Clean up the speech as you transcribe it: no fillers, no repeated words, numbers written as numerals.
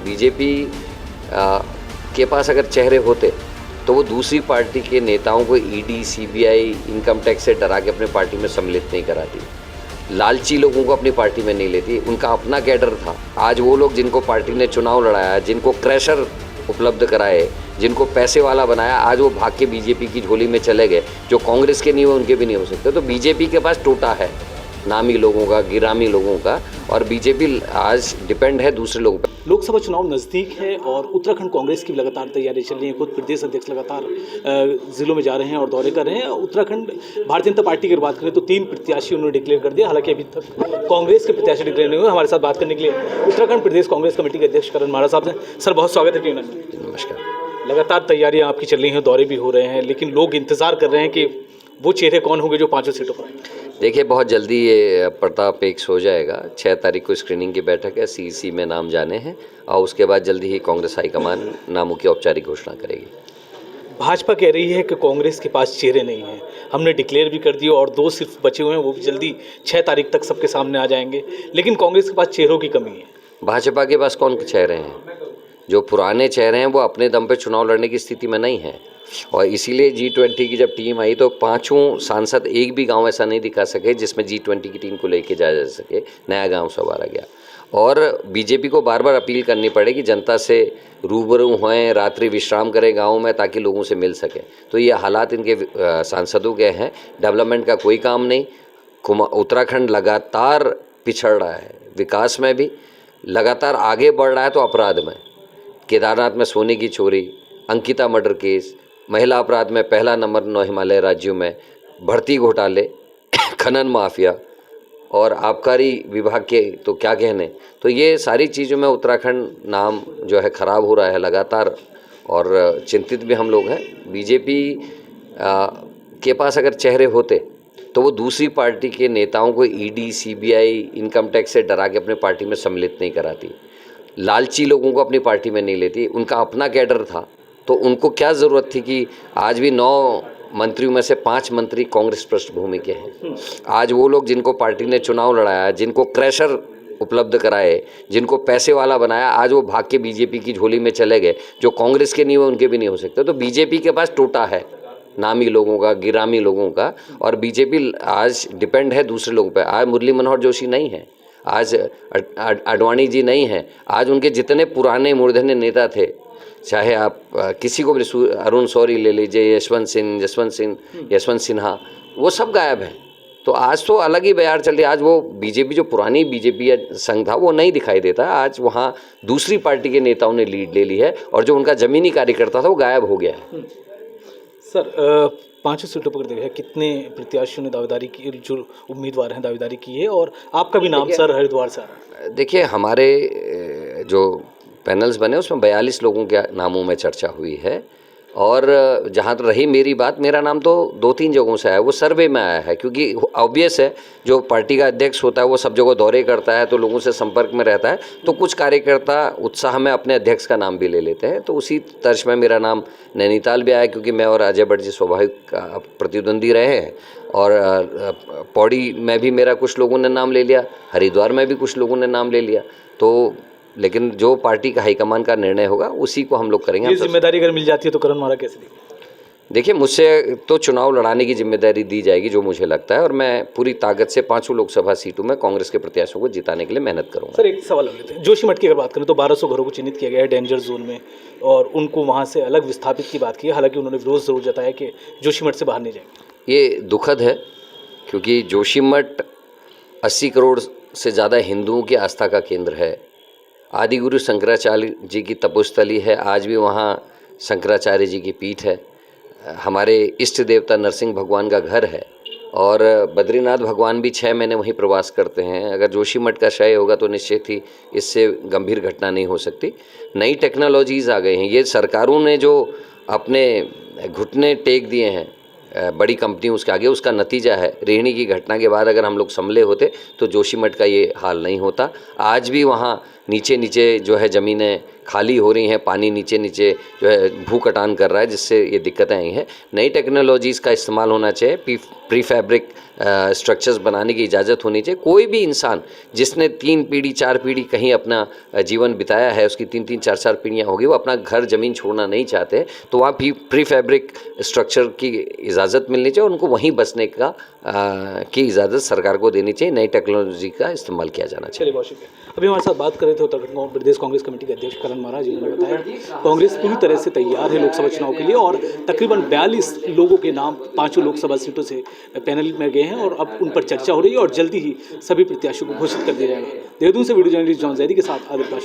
BJP के पास अगर चेहरे होते तो वो दूसरी पार्टी के नेताओं को ईडी, सीबीआई, इनकम टैक्स से डरा के अपने पार्टी में सम्मिलित नहीं कराती, लालची लोगों को अपनी पार्टी में नहीं लेती। उनका अपना कैडर था। आज वो लोग जिनको पार्टी ने चुनाव लड़ाया, जिनको क्रैशर उपलब्ध कराए, जिनको पैसे वाला बनाया, आज वो भाग के बीजेपी की झोली में चले गए। जो कांग्रेस के नहीं हुए उनके भी नहीं हो सकते। तो बीजेपी के पास टोटा है नामी लोगों का, गिरामी लोगों का, और बीजेपी आज डिपेंड है दूसरे लोगों पर। लोकसभा चुनाव नज़दीक है और उत्तराखंड कांग्रेस की लगातार तैयारी चल रही है। खुद प्रदेश अध्यक्ष लगातार जिलों में जा रहे हैं और दौरे कर रहे हैं। उत्तराखंड भारतीय जनता पार्टी की अगर बात करें तो 3 प्रत्याशी उन्होंने डिक्लेयर कर दिया। हालांकि अभी तक कांग्रेस के प्रत्याशी डिक्लेयर नहीं हुए। हमारे साथ बात करने के लिए उत्तराखंड प्रदेश कांग्रेस कमेटी के अध्यक्ष करण मारा साहब हैं। सर, बहुत स्वागत है। नमस्कार। लगातार तैयारियाँ आपकी चल रही हैं, दौरे भी हो रहे हैं, लेकिन लोग इंतजार कर रहे हैं कि वो चेहरे कौन होंगे जो 5 सीटों पर आएंगे। देखिए, बहुत जल्दी ये प्रतापेक्ष हो जाएगा। 6 तारीख को स्क्रीनिंग की बैठक है, सीईसी में नाम जाने हैं और उसके बाद जल्दी ही कांग्रेस हाईकमान नामों की औपचारिक घोषणा करेगी। भाजपा कह रही है कि कांग्रेस के पास चेहरे नहीं हैं, हमने डिक्लेयर भी कर दिए और 2 सिर्फ बचे हुए हैं, वो भी जल्दी 6 तारीख तक सबके सामने आ जाएंगे, लेकिन कांग्रेस के पास चेहरों की कमी है। भाजपा के पास कौन चेहरे हैं? जो पुराने चेहरे हैं वो अपने दम पे चुनाव लड़ने की स्थिति में नहीं है, और इसीलिए G20 की जब टीम आई तो 5 सांसद एक भी गांव ऐसा नहीं दिखा सके जिसमें G20 की टीम को लेके जाया जा सके। नया गांव संवारा गया और बीजेपी को बार बार अपील करनी पड़े कि जनता से रूबरू होएं, रात्रि विश्राम करें गाँव में ताकि लोगों से मिल सके। तो ये हालात इनके सांसदों के हैं। डेवलपमेंट का कोई काम नहीं। उत्तराखंड लगातार पिछड़ रहा है, विकास में भी लगातार आगे बढ़ रहा है तो अपराध में। केदारनाथ में सोने की चोरी, अंकिता मर्डर केस, महिला अपराध में पहला नंबर 9 हिमालय राज्यों में, भर्ती घोटाले, खनन माफिया और आबकारी विभाग के तो क्या कहने। तो ये सारी चीज़ों में उत्तराखंड नाम जो है ख़राब हो रहा है लगातार, और चिंतित भी हम लोग हैं। बीजेपी के पास अगर चेहरे होते तो वो दूसरी पार्टी के नेताओं को ईडी, सीबीआई, इनकम टैक्स से डरा के अपने पार्टी में सम्मिलित नहीं कराती, लालची लोगों को अपनी पार्टी में नहीं लेती। उनका अपना कैडर था। तो उनको क्या ज़रूरत थी कि आज भी 9 मंत्रियों में से 5 मंत्री कांग्रेस पृष्ठभूमि के हैं। आज वो लोग जिनको पार्टी ने चुनाव लड़ाया, जिनको क्रैशर उपलब्ध कराए, जिनको पैसे वाला बनाया, आज वो भाग के बीजेपी की झोली में चले गए। जो कांग्रेस के नहीं हुए उनके भी नहीं हो सकते। तो बीजेपी के पास टोटा है नामी लोगों का, गिरामी लोगों का, और बीजेपी आज डिपेंड है दूसरे लोगों पर। आज मुरली मनोहर जोशी नहीं है, आज आडवाणी जी नहीं हैं। आज उनके जितने पुराने मूर्धन्य नेता थे, चाहे आप किसी को भी, अरुण शौरी ले लीजिए, यशवंत सिन्हा, वो सब गायब हैं। तो आज तो अलग ही बयार चल रही है। आज वो बीजेपी, जो पुरानी बीजेपी संघ था, वो नहीं दिखाई देता। आज वहाँ दूसरी पार्टी के नेताओं ने लीड ले ली है और जो उनका जमीनी कार्यकर्ता था वो गायब हो गया है। सर, 5 सीटों पर देखा कितने प्रत्याशियों ने दावेदारी की, जो उम्मीदवार हैं दावेदारी की है, और आपका भी नाम सर हरिद्वार से आ रहा है। देखिए, हमारे जो पैनल्स बने उसमें 42 लोगों के नामों में चर्चा हुई है, और जहाँ रही मेरी बात, मेरा नाम तो 2-3 जगहों से आया, वो सर्वे में आया है। क्योंकि ऑब्वियस है, जो पार्टी का अध्यक्ष होता है वो सब जगह दौरे करता है तो लोगों से संपर्क में रहता है। तो कुछ कार्यकर्ता उत्साह में अपने अध्यक्ष का नाम भी ले लेते हैं। तो उसी तर्ज में मेरा नाम नैनीताल भी आया, क्योंकि मैं और अजय भट्ट जी स्वाभाविक प्रतिद्वंदी रहे हैं, और पौड़ी में भी मेरा कुछ लोगों ने नाम ले लिया, हरिद्वार में भी कुछ लोगों ने नाम ले लिया। तो लेकिन जो पार्टी का हाईकमान का निर्णय होगा उसी को हम लोग करेंगे। ये जिम्मेदारी अगर मिल जाती है तो करण मारा कैसे देखें? देखिए, मुझसे तो चुनाव लड़ाने की जिम्मेदारी दी जाएगी जो मुझे लगता है, और मैं पूरी ताकत से 5 लोकसभा सीटों में कांग्रेस के प्रत्याशियों को जिताने के लिए मेहनत करूंगा। सर, एक सवाल लेते हैं। जोशीमठ की अगर बात करें तो 1200 घरों को चिन्हित किया गया है डेंजर जोन में, और उनको वहाँ से अलग विस्थापित की बात की है। हालांकि उन्होंने विरोध जरूर जताया कि जोशीमठ से बाहर नहीं जाएंगे। ये दुखद है, क्योंकि जोशीमठ 80 करोड़ से ज़्यादा हिंदुओं की आस्था का केंद्र है। आदिगुरु शंकराचार्य जी की तपोस्थली है। आज भी वहाँ शंकराचार्य जी की पीठ है। हमारे इष्ट देवता नरसिंह भगवान का घर है, और बद्रीनाथ भगवान भी 6 महीने वहीं प्रवास करते हैं। अगर जोशीमठ का क्षय होगा तो निश्चित ही इससे गंभीर घटना नहीं हो सकती। नई टेक्नोलॉजीज़ आ गई हैं। ये सरकारों ने जो अपने घुटने टेक दिए हैं बड़ी कंपनियों उसके आगे, उसका नतीजा है। रेहनी की घटना के बाद अगर हम लोग संभले होते तो जोशीमठ का ये हाल नहीं होता। आज भी वहाँ नीचे नीचे जो है ज़मीनें खाली हो रही हैं, पानी नीचे नीचे जो है भू कटान कर रहा है, जिससे ये दिक्कतें आई हैं। नई टेक्नोलॉजीज़ का इस्तेमाल होना चाहिए, प्री फैब्रिक स्ट्रक्चर्स बनाने की इजाज़त होनी चाहिए। कोई भी इंसान जिसने 3 पीढ़ी 4 पीढ़ी कहीं अपना जीवन बिताया है, उसकी 3-3 4-4 पीढ़ियाँ होगी, वो अपना घर ज़मीन छोड़ना नहीं चाहते, तो वहाँ प्री फैब्रिक स्ट्रक्चर की इजाज़त मिलनी चाहिए, उनको वहीं बसने का की इजाज़त सरकार को देनी चाहिए। नई टेक्नोलॉजी का इस्तेमाल किया जाना चाहिए। चलिए बहुत शुक्रिया। अभी हमारे साथ बात कर रहे थे उत्तराखंड प्रदेश कांग्रेस कमेटी के अध्यक्ष करण महाराज, जिन्होंने बताया कांग्रेस पूरी तरह से तैयार है लोकसभा चुनाव के लिए और तकरीबन 42 लोगों के नाम 5 लोकसभा सीटों से पैनल में गए हैं और अब उन पर चर्चा हो रही है और जल्दी ही सभी प्रत्याशियों को घोषित कर दिया जाएगा। देहरादून से वीडियो जर्नलिस्ट जॉन जैदी के साथ आदित्य पाशा।